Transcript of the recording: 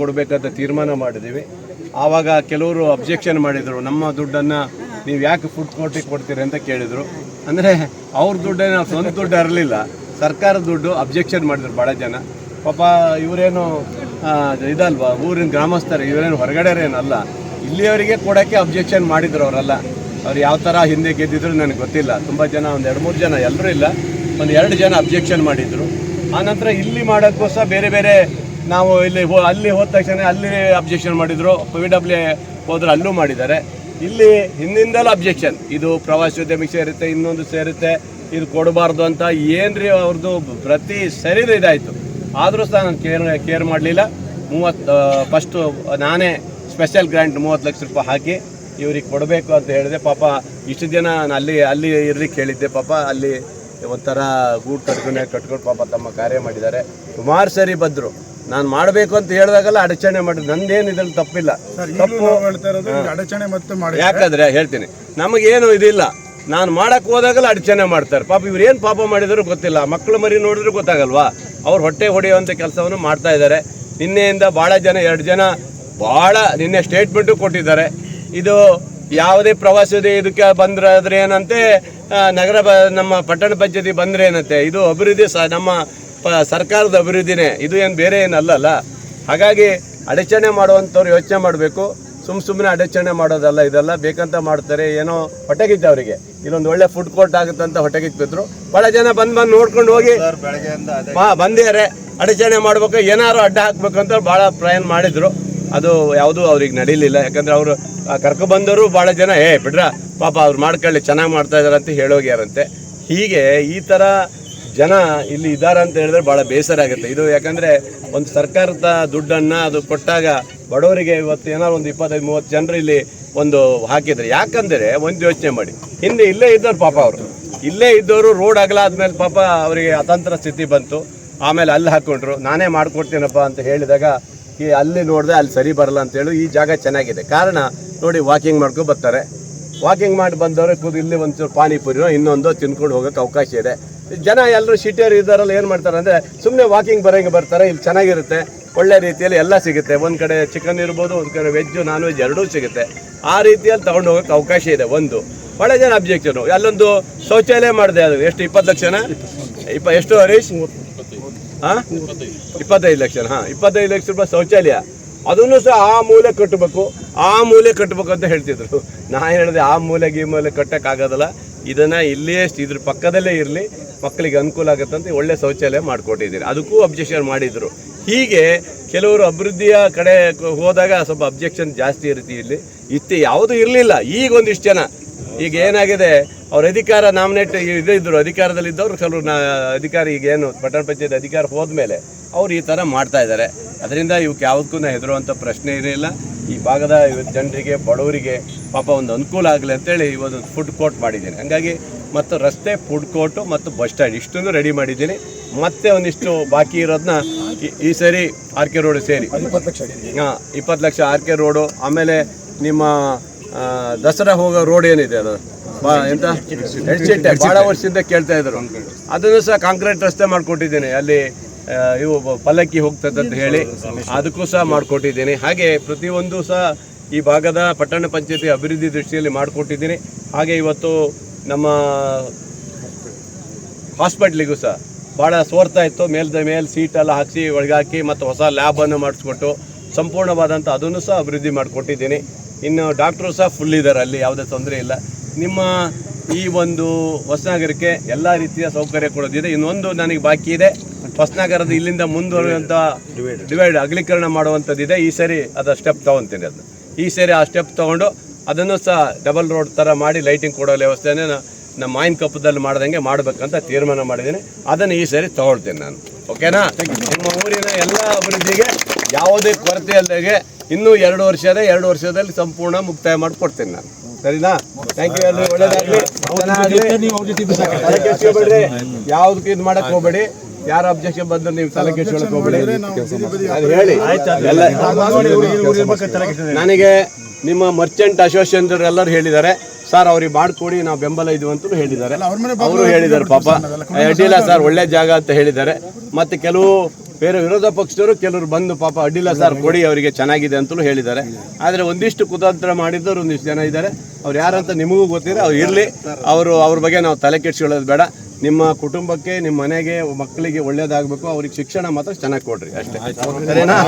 ಕೊಡಬೇಕಂತ ತೀರ್ಮಾನ ಮಾಡಿದ್ದೀವಿ. ಆವಾಗ ಕೆಲವರು ಅಬ್ಜೆಕ್ಷನ್ ಮಾಡಿದರು, ನಮ್ಮ ದುಡ್ಡನ್ನು ನೀವು ಯಾಕೆ ಫುಡ್ ಕೋರ್ಟಿಗೆ ಕೊಡ್ತೀರಿ ಅಂತ ಕೇಳಿದರು. ಅಂದರೆ ಅವ್ರ ದುಡ್ಡೇನು ಸ್ವಂತ ದುಡ್ಡು ಇರಲಿಲ್ಲ, ಸರ್ಕಾರದ ದುಡ್ಡು. ಅಬ್ಜೆಕ್ಷನ್ ಮಾಡಿದ್ರು ಭಾಳ ಜನ. ಪಾಪ ಇವರೇನು ಇದಲ್ವಾ, ಊರಿನ ಗ್ರಾಮಸ್ಥರು, ಇವರೇನು ಹೊರಗಡೆರೇನಲ್ಲ, ಇಲ್ಲಿಯವರಿಗೆ ಕೊಡೋಕ್ಕೆ ಅಬ್ಜೆಕ್ಷನ್ ಮಾಡಿದ್ರು ಅವರೆಲ್ಲ. ಅವ್ರು ಯಾವ ಥರ ಹಿಂದೆ ಗೆದ್ದಿದ್ರು ನನಗೆ ಗೊತ್ತಿಲ್ಲ. ತುಂಬ ಜನ, ಒಂದು 2-3 ಜನ, ಎಲ್ಲರೂ ಇಲ್ಲ, ಒಂದು 2 ಜನ ಅಬ್ಜೆಕ್ಷನ್ ಮಾಡಿದರು. ಆನಂತರ ಇಲ್ಲಿ ಮಾಡೋಕ್ಕೋಸ್ಕರ ಬೇರೆ ಬೇರೆ ನಾವು ಅಲ್ಲಿ ಹೋದ ತಕ್ಷಣ ಅಲ್ಲಿ ಅಬ್ಜೆಕ್ಷನ್ ಮಾಡಿದರು. PWA ಹೋದ್ರೆ ಅಲ್ಲೂ ಮಾಡಿದ್ದಾರೆ. ಇಲ್ಲಿ ಹಿಂದಿಂದಲೂ ಅಬ್ಜೆಕ್ಷನ್, ಇದು ಪ್ರವಾಸೋದ್ಯಮಿಗೆ ಸೇರುತ್ತೆ, ಇನ್ನೊಂದು ಸೇರುತ್ತೆ, ಇದು ಕೊಡಬಾರ್ದು ಅಂತ ಏನ್ರಿ ಅವ್ರದ್ದು ಪ್ರತಿ ಸರಿ ಇದಾಯಿತು. ಆದರೂ ಸಹ ನಾನು ಕೇರ್ ಮಾಡಲಿಲ್ಲ. ಫಸ್ಟು ನಾನೇ ಸ್ಪೆಷಲ್ ಗ್ರ್ಯಾಂಟ್ 30 ಲಕ್ಷ ರೂಪಾಯಿ ಹಾಕಿ ಇವ್ರಿಗೆ ಕೊಡಬೇಕು ಅಂತ ಹೇಳಿದೆ. ಪಾಪ ಇಷ್ಟು ದಿನ ನಾನು ಅಲ್ಲಿ ಇರ್ಲಿಕ್ಕೆ ಹೇಳಿದ್ದೆ. ಪಾಪ ಅಲ್ಲಿ ಒಂಥರ ಗೂಡು ಕಟ್ಕೊಂಡು ಪಾಪ ತಮ್ಮ ಕಾರ್ಯ ಮಾಡಿದ್ದಾರೆ. ಸುಮಾರು ಸರಿ ಬಂದರು, ನಾನು ಮಾಡಬೇಕು ಅಂತ ಹೇಳಿದಾಗೆಲ್ಲ ಅಡಚಣೆ ಮಾಡಿದ್ರು. ನಂದೇನು ಇದ್ರಲ್ಲಿ ತಪ್ಪಿಲ್ಲ. ತಪ್ಪು ಯಾಕಂದರೆ ಹೇಳ್ತೀನಿ, ನಮಗೇನು ಇದಿಲ್ಲ, ನಾನು ಮಾಡೋಕ್ಕೆ ಹೋದಾಗೆಲ್ಲ ಅಡಚಣೆ ಮಾಡ್ತಾರೆ. ಪಾಪ ಇವ್ರು ಏನು ಪಾಪ ಮಾಡಿದ್ರು ಗೊತ್ತಿಲ್ಲ. ಮಕ್ಕಳು ಮರಿ ನೋಡಿದ್ರು ಗೊತ್ತಾಗಲ್ವಾ, ಅವ್ರು ಹೊಟ್ಟೆ ಹೊಡೆಯುವಂಥ ಕೆಲಸವನ್ನು ಮಾಡ್ತಾ ಇದ್ದಾರೆ. ನಿನ್ನೆಯಿಂದ ಭಾಳ ಜನ, 2 ಜನ ಭಾಳ ನಿನ್ನೆ ಸ್ಟೇಟ್ಮೆಂಟು ಕೊಟ್ಟಿದ್ದಾರೆ. ಇದು ಯಾವುದೇ ಪ್ರವಾಸೋದ್ಯ ಇದಕ್ಕೆ ಬಂದ್ರೆ ಏನಂತೆ, ನಮ್ಮ ಪಟ್ಟಣ ಪಂಚಾಯತಿ ಬಂದರೆ ಏನಂತೆ, ಇದು ಅಭಿವೃದ್ಧಿ ನಮ್ಮ ಸರ್ಕಾರದ ಅಭಿವೃದ್ಧಿನೇ, ಇದು ಏನು ಬೇರೆ ಏನಲ್ಲ. ಹಾಗಾಗಿ ಅಡಚಣೆ ಮಾಡುವಂಥವ್ರು ಯೋಚನೆ ಮಾಡಬೇಕು. ಸುಮ್ಮನೆ ಅಡಚಣೆ ಮಾಡೋದಲ್ಲ, ಇದೆಲ್ಲ ಬೇಕಂತ ಮಾಡ್ತಾರೆ. ಏನೋ ಹೊಟ್ಟೆಗಿತ್ತು ಅವರಿಗೆ, ಇಲ್ಲೊಂದು ಒಳ್ಳೆ ಫುಡ್ ಕೋರ್ಟ್ ಆಗುತ್ತೆ ಅಂತ ಹೊಟ್ಟೆಗಿತ್ತಿದ್ರು. ಭಾಳ ಜನ ಬಂದು ನೋಡ್ಕೊಂಡು ಹೋಗಿ ಬಂದಿದ್ದಾರೆ. ಅಡಚಣೆ ಮಾಡ್ಬೇಕು, ಏನಾರು ಅಡ್ಡ ಹಾಕ್ಬೇಕಂತ ಭಾಳ ಪ್ರಯಾಣ ಮಾಡಿದ್ರು. ಅದು ಯಾವುದೂ ಅವ್ರಿಗೆ ನಡೀಲಿಲ್ಲ. ಯಾಕಂದರೆ ಅವರು ಕರ್ಕೊಬಂದವರು ಭಾಳ ಜನ ಬಿಡ್ರ ಪಾಪ ಅವ್ರು ಮಾಡ್ಕೊಳ್ಳಿ, ಚೆನ್ನಾಗಿ ಮಾಡ್ತಾ ಇದ್ದಾರೆ ಅಂತ ಹೇಳೋಗ್ಯಾರಂತೆ. ಹೀಗೆ ಈ ಥರ ಜನ ಇಲ್ಲಿ ಇದ್ದಾರೆ ಅಂತ ಹೇಳಿದ್ರೆ ಭಾಳ ಬೇಸರ ಆಗುತ್ತೆ. ಇದು ಯಾಕಂದರೆ ಒಂದು ಸರ್ಕಾರದ ದುಡ್ಡನ್ನು ಅದು ಕೊಟ್ಟಾಗ ಬಡವರಿಗೆ ಇವತ್ತು ಏನಾದ್ರು ಒಂದು 25-30 ಜನರು ಇಲ್ಲಿ ಒಂದು ಹಾಕಿದ್ರು. ಯಾಕಂದರೆ ಒಂದು ಯೋಚನೆ ಮಾಡಿ, ಹಿಂದೆ ಇಲ್ಲೇ ಇದ್ದವ್ರು ಪಾಪ, ಅವರು ಇಲ್ಲೇ ಇದ್ದವರು ರೋಡ್ ಆಗಲಾದ್ಮೇಲೆ ಪಾಪ ಅವರಿಗೆ ಅತಂತ್ರ ಸ್ಥಿತಿ ಬಂತು. ಆಮೇಲೆ ಅಲ್ಲಿ ಹಾಕ್ಕೊಂಡ್ರು. ನಾನೇ ಮಾಡ್ಕೊಡ್ತೀನಪ್ಪ ಅಂತ ಹೇಳಿದಾಗ ಅಲ್ಲಿ ನೋಡಿದೆ ಅಲ್ಲಿ ಸರಿ ಬರಲ್ಲ ಅಂತೇಳಿ ಈ ಜಾಗ ಚೆನ್ನಾಗಿದೆ. ಕಾರಣ ನೋಡಿ, ವಾಕಿಂಗ್ ಮಾಡ್ಕೊಂಡು ಬರ್ತಾರೆ. ವಾಕಿಂಗ್ ಮಾಡಿ ಬಂದವರು ಇಲ್ಲಿ ಒಂಚೂರು ಪಾನಿಪುರಿನೋ ಇನ್ನೊಂದು ತಿನ್ಕೊಂಡು ಹೋಗೋಕ್ಕೆ ಅವಕಾಶ ಇದೆ. ಜನ ಎಲ್ಲರೂ ಸಿಟಿಯರು ಇದ್ದಾರಲ್ಲ, ಏನು ಮಾಡ್ತಾರೆ ಅಂದರೆ ಸುಮ್ಮನೆ ವಾಕಿಂಗ್ ಬರ್ತಾರೆ. ಇಲ್ಲಿ ಚೆನ್ನಾಗಿರುತ್ತೆ, ಒಳ್ಳೆ ರೀತಿಯಲ್ಲಿ ಎಲ್ಲ ಸಿಗುತ್ತೆ. ಒಂದು ಕಡೆ ಚಿಕನ್ ಇರ್ಬೋದು, ಒಂದು ಕಡೆ ವೆಜ್ಜು ನಾನ್ ವೆಜ್ ಎರಡೂ ಸಿಗುತ್ತೆ. ಆ ರೀತಿಯಲ್ಲಿ ತೊಗೊಂಡು ಹೋಗೋಕ್ಕೆ ಅವಕಾಶ ಇದೆ. ಒಂದು ಭಾಳ ಜನ ಅಬ್ಜೆಕ್ಷನು. ಅಲ್ಲೊಂದು ಶೌಚಾಲಯ ಮಾಡಿದೆ, ಅದು ಎಷ್ಟು 20 ಲಕ್ಷನಾ? ಎಷ್ಟು ಹರೀಶ್? 25 ಲಕ್ಷ. 25 ಲಕ್ಷ ರೂಪಾಯಿ ಶೌಚಾಲಯ. ಅದನ್ನು ಸಹ ಆ ಮೂಲೆ ಕಟ್ಟಬೇಕು ಅಂತ ಹೇಳ್ತಿದ್ರು. ನಾ ಹೇಳಿದೆ, ಆ ಮೂಲೆಗೆ ಈ ಮೂಲೆ ಕಟ್ಟೋಕ್ಕಾಗೋದಲ್ಲ, ಇದನ್ನು ಇಲ್ಲಿಯೇ ಇದ್ರ ಪಕ್ಕದಲ್ಲೇ ಇರಲಿ, ಮಕ್ಕಳಿಗೆ ಅನುಕೂಲ ಆಗುತ್ತಂತ ಒಳ್ಳೆ ಶೌಚಾಲಯ ಮಾಡಿಕೊಟ್ಟಿದ್ದೀರಿ. ಅದಕ್ಕೂ ಅಬ್ಜೆಕ್ಷನ್ ಮಾಡಿದರು. ಹೀಗೆ ಕೆಲವರು ಅಭಿವೃದ್ಧಿಯ ಕಡೆ ಹೋದಾಗ ಸ್ವಲ್ಪ ಅಬ್ಜೆಕ್ಷನ್ ಜಾಸ್ತಿ ಇರುತ್ತೆ. ಇಲ್ಲಿ ಯಾವುದೂ ಇರಲಿಲ್ಲ. ಈಗ ಒಂದಿಷ್ಟು ಜನ, ಈಗ ಏನಾಗಿದೆ, ಅವ್ರ ಅಧಿಕಾರ ನಾಮಿನೇಟ್ ಇದ್ರು, ಅಧಿಕಾರದಲ್ಲಿದ್ದವರು ಕೆಲವರು ಅಧಿಕಾರಿ, ಈಗೇನು ಪಟ್ಟಣ ಪಂಚಾಯತ್ ಅಧಿಕಾರ ಹೋದ್ಮೇಲೆ ಅವ್ರು ಈ ಥರ ಮಾಡ್ತಾ ಇದ್ದಾರೆ. ಅದರಿಂದ ಇವಕ್ಕೆ ಯಾವುದಕ್ಕೂ ಹೆದರುವಂಥ ಪ್ರಶ್ನೆ ಇರಲಿಲ್ಲ. ಈ ಭಾಗದ ಜನರಿಗೆ, ಬಡವರಿಗೆ ಪಾಪ ಒಂದು ಅನುಕೂಲ ಆಗಲಿ ಅಂತೇಳಿ ಇವತ್ತು ಫುಡ್ ಕೋರ್ಟ್ ಮಾಡಿದ್ದೀನಿ. ಹಂಗಾಗಿ ಮತ್ತು ರಸ್ತೆ, ಫುಡ್ ಕೋರ್ಟು ಮತ್ತು ಬಸ್ ಸ್ಟ್ಯಾಂಡ್ ಇಷ್ಟನ್ನು ರೆಡಿ ಮಾಡಿದ್ದೀನಿ. ಮತ್ತೆ ಒಂದಿಷ್ಟು ಬಾಕಿ ಇರೋದನ್ನ ಈ ಸರಿ RK ರೋಡ್ ಸೇರಿ 20 ಲಕ್ಷ RK ರೋಡು. ಆಮೇಲೆ ನಿಮ್ಮ ದಸರಾ ಹೋಗೋ ರೋಡ್ ಏನಿದೆ, ಅದು ಎಂತ ಹೆಡ್ಸೆಟ್ಟೆ ಭಾಳ ವರ್ಷದಿಂದ ಕೇಳ್ತಾ ಇದ್ರು. ಅದನ್ನು ಸಹ ಕಾಂಕ್ರೀಟ್ ರಸ್ತೆ ಮಾಡಿಕೊಟ್ಟಿದ್ದೀನಿ. ಅಲ್ಲಿ ಇವು ಪಲ್ಲಕ್ಕಿ ಹೋಗ್ತದಂತ ಹೇಳಿ ಅದಕ್ಕೂ ಸಹ ಮಾಡಿಕೊಟ್ಟಿದ್ದೀನಿ. ಹಾಗೆ ಪ್ರತಿಯೊಂದು ಸಹ ಈ ಭಾಗದ ಪಟ್ಟಣ ಪಂಚಾಯತಿ ಅಭಿವೃದ್ಧಿ ದೃಷ್ಟಿಯಲ್ಲಿ ಮಾಡಿಕೊಟ್ಟಿದ್ದೀನಿ. ಹಾಗೆ ಇವತ್ತು ನಮ್ಮ ಹಾಸ್ಪಿಟ್ಲಿಗೂ ಸಹ ಭಾಳ ಸೋರ್ತಾ ಇತ್ತು. ಮೇಲೆ ಸೀಟೆಲ್ಲ ಹಾಕಿಸಿ ಒಳಗಾಕಿ ಮತ್ತು ಹೊಸ ಲ್ಯಾಬನ್ನು ಮಾಡಿಸ್ಕೊಟ್ಟು ಸಂಪೂರ್ಣವಾದಂಥ ಅದನ್ನು ಸಹ ಅಭಿವೃದ್ಧಿ ಮಾಡಿಕೊಟ್ಟಿದ್ದೀನಿ. ಇನ್ನು ಡಾಕ್ಟ್ರು ಸಹ ಫುಲ್ ಇದ್ದಾರೆ, ಅಲ್ಲಿ ಯಾವುದೇ ತೊಂದರೆ ಇಲ್ಲ. ನಿಮ್ಮ ಈ ಒಂದು ಹೊಸನಗರಕ್ಕೆ ಎಲ್ಲ ರೀತಿಯ ಸೌಕರ್ಯ ಕೊಡೋದಿದೆ. ಇನ್ನೊಂದು ನನಗೆ ಬಾಕಿ ಇದೆ, ಹೊಸನಗರದ ಇಲ್ಲಿಂದ ಮುಂದುವರಿಯುವಂಥ ಡಿವೈಡ್ ಅಗಲೀಕರಣ ಮಾಡುವಂಥದ್ದಿದೆ. ಈ ಸರಿ ಅದು ಸ್ಟೆಪ್ ತೊಗೊತೀನಿ. ಅದು ಈ ಸರಿ ಆ ಸ್ಟೆಪ್ ತೊಗೊಂಡು ಅದನ್ನು ಸಹ ಡಬಲ್ ರೋಡ್ ಥರ ಮಾಡಿ ಲೈಟಿಂಗ್ ಕೊಡೋ ವ್ಯವಸ್ಥೆನೇ ನಮ್ಮ ಮಾಯಿನ ಕಪ್ಪದಲ್ಲಿ ಮಾಡ್ದಂಗೆ ಮಾಡಬೇಕಂತ ತೀರ್ಮಾನ ಮಾಡಿದ್ದೀನಿ. ಅದನ್ನು ಈ ಸರಿ ತೊಗೊಳ್ತೀನಿ ನಾನು. ಓಕೆನಾ? ನಿಮ್ಮ ಊರಿನ ಎಲ್ಲ ಅಭಿವೃದ್ಧಿಗೆ ಯಾವುದೇ ಕೊರತೆ ಅಲ್ಲಿಗೆ ಇನ್ನೂ 2 ವರ್ಷದಲ್ಲಿ ಸಂಪೂರ್ಣ ಮುಕ್ತಾಯ ಮಾಡಿಕೊಡ್ತೀನಿ ನಾನು. ಸರಿನಾ? Thank you. ಎಲ್ಲರೂ ಒಳ್ಳೇದಾಗಲಿ, ಚೆನ್ನಾಗಲಿ. ಯಾವುದಕ್ಕೆ ಇದು ಮಾಡಕ್ಕೆ ಹೋಗಬೇಡಿ. ಯಾರು ಅಬ್ಜೆಕ್ಷನ್ ಬಂದ್ರೆ ನೀವು ತಲೆ ಕೆಡಿಸ್ಕೊಳ್ಳೋಕೆ ಹೋಗಬೇಡಿ. ಅದು ಹೇಳಿ ನನಗೆ ನಿಮ್ಮ ಮರ್ಚೆಂಟ್ ಅಸೋಸಿಯೇಷನ್ ಎಲ್ಲರೂ ಹೇಳಿದ್ದಾರೆ, ಸರ್ ಅವ್ರಿಗೆ ಮಾಡಿಕೊಡಿ, ನಾವು ಬೆಂಬಲ ಇದು ಅಂತಲೂ ಹೇಳಿದ್ದಾರೆ. ಅವರು ಹೇಳಿದ್ದಾರೆ ಪಾಪ, ಅಡ್ಡಿಲ್ಲ ಸರ್, ಒಳ್ಳೆ ಜಾಗ ಅಂತ ಹೇಳಿದ್ದಾರೆ. ಮತ್ತು ಕೆಲವು ಬೇರೆ ವಿರೋಧ ಪಕ್ಷದವರು ಕೆಲವರು ಬಂದು ಪಾಪ ಅಡ್ಡಿಲ್ಲ ಸರ್ ಕೊಡಿ ಅವರಿಗೆ ಚೆನ್ನಾಗಿದೆ ಅಂತಲೂ ಹೇಳಿದ್ದಾರೆ. ಆದರೆ ಒಂದಿಷ್ಟು ಕುತಂತ್ರ ಮಾಡಿದ್ದವರು ಒಂದಿಷ್ಟು ಜನ ಇದ್ದಾರೆ. ಅವ್ರು ಯಾರಂತ ನಿಮಗೂ ಗೊತ್ತಿದೆ. ಅವ್ರು ಇರಲಿ, ಅವ್ರ ಬಗ್ಗೆ ನಾವು ತಲೆ ಕೆಡಿಸ್ಕೊಳ್ಳೋದು ಬೇಡ. ನಿಮ್ಮ ಕುಟುಂಬಕ್ಕೆ, ನಿಮ್ಮ ಮನೆಗೆ, ಮಕ್ಕಳಿಗೆ ಒಳ್ಳೇದಾಗಬೇಕು. ಅವ್ರಿಗೆ ಶಿಕ್ಷಣ ಮಾತ್ರ ಚೆನ್ನಾಗಿ ಕೊಡ್ರಿ ಅಷ್ಟೇ, ಸರಿನಾ?